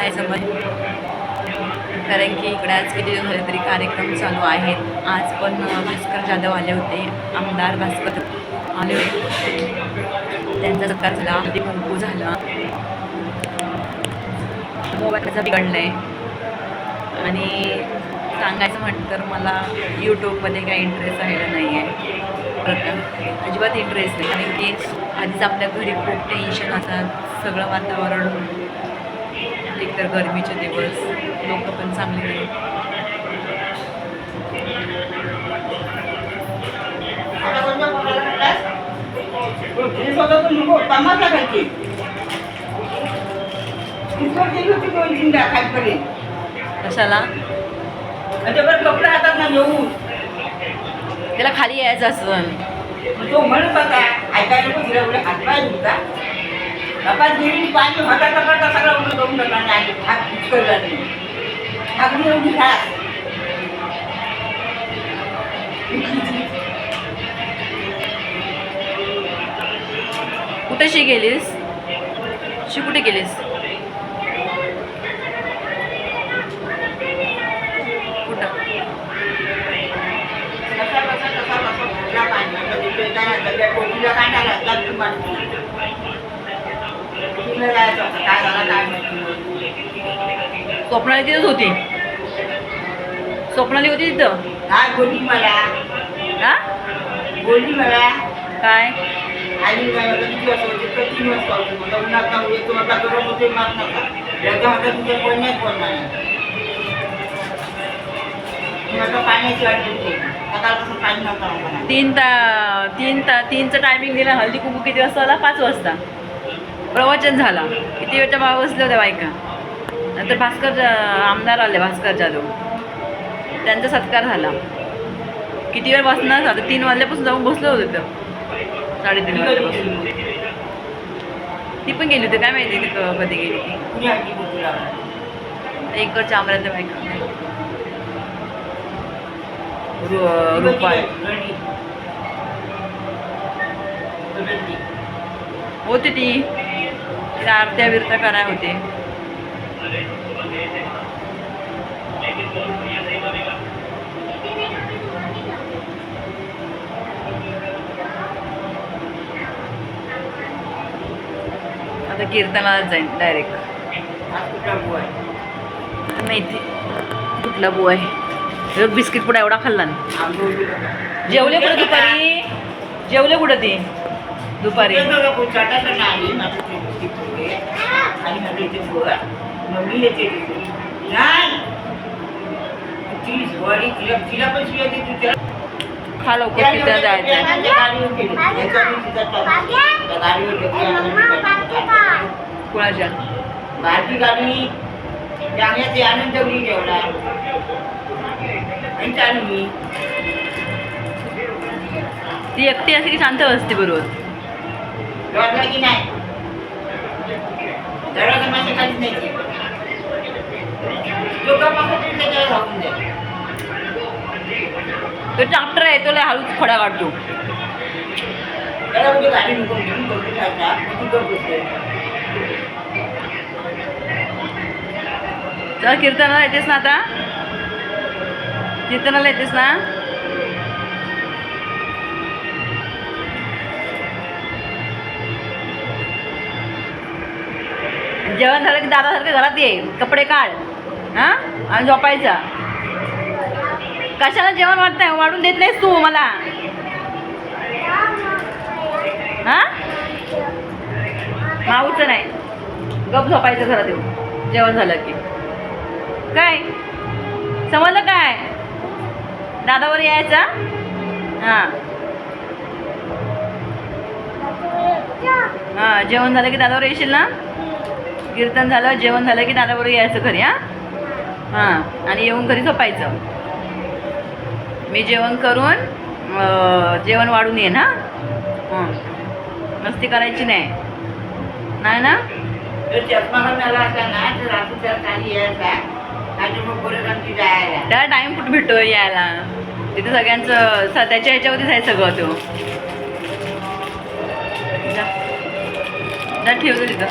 काढायचं मन, कारण की इकडे आज किती दिवस झाले तरी कार्यक्रम चालू आहेत. आज पण भास्कर जाधव आले होते, आमदार भास्कर आले होते, त्यांचा सत्कार झाला, हळदी कुंकू झाला. मोबाईलचा बिघडलं आहे आणि सांगायचं म्हटलं तर मला यूट्यूबमध्ये काही इंटरेस्ट राहिला नाही आहे. अजिबात इंटरेस्ट नाही, कारण की आधीच आपल्या घरी खूप टेन्शन असतात, सगळं वातावरण, एकतर गरमीचे दिवस, लोक पण चांगले नाही. कशाला कपडे हातात ना घेऊन त्याला खाली यायचं असं तो म्हणत होता ऐकायला पण तिला एवढे हातपाय धुता बापात गेली पाणी हटाटा करता सगळं उठून करून टाकला आणि हात पिचकरला नाही ठाकरी एवढी खास कुठेशी गेलीस? कुठे गेलीस? स्वप्नाली तिथंच होती, स्वप्नाली होती तिथं. काय बोलली मला? हा बोलली मला काय? आणि किती वाजता होते? 3 वाजता होते. मला उन्हात ना येतो माझा गरम होते मात नका एकदा होता तुझ्या कोण नाही कोण नाही माझं पाण्याची वाट होते सकाळपासून पाणी नव्हतं. तीनचं टायमिंग दिला. हळदी कुंकू किती वाजता आला? 5 वाजता प्रवचन झाला. किती वेळच्या बसल्या होत्या बायका. नंतर आमदार आले, भास्कर जाधव, त्यांचा सत्कार झाला. किती वेळ बसणार? आता 3 वाजल्यापासून जाऊन बसलो होतो तिथं, 3:30 वाजल्यापासून. ती पण गेली होती, काय माहिती कधी गेली ती. इकडच्या आमराच्या बायका रुपा होती ती आरत्या बिरत्या कराय होते. आता कीर्तनाला जाईन डायरेक्ट. माहिती कुठला बू आहे? बिस्किट पुढे एवढा खाल्ला ना. जेवले कुठं दुपारी? जेवले कुठं ती दुपारी? खा लवकर, तिथं जायचं. कुणाच्या भाजी गाडी जाण्याचे आनंद ठेवली जेवला चालू. ती एकटी असते की शांत असते बरोबर? की नाही दरवाजा माझ्या खालीच नाही तो ट्रॅक्टर आहे, तो लय हळूच खडा काढतो. त्याला म्हणजे गाडी नको घेऊन बघू जायचा चल कीर्तनाला येतेस ना? आता कीर्तनाला येतेस ना? जेवण झालं की दादासारखं घरात ये, कपडे काढ हां आणि झोपायचा. कशाला जेवण वाढतंय? वाढून देत नाहीस तू मला. हां माऊचं नाही, गप झोपायचं घरात येऊन जेवण झालं की. काय समजलं? काय दादावर यायचा? हां हां जेवण झालं की दादावर येशील ना? कीर्तन झालं, जेवण झालं की दादावर यायचं घरी. हां आणि येऊन घरी झोपायचं. मी जेवण करून जेवण वाढून येईन. हां मस्ती करायची नाही ना? त्याला टाईम कुठं भेटतो यायला? तिथे सगळ्यांचं त्याच्या ह्याच्यावरतीच आहे सगळं. तो ठेवतो तिथं.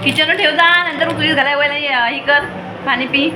किचनवर ठेव जा नंतर मग तुझी घालाय वेळेला ही कर पाणी पी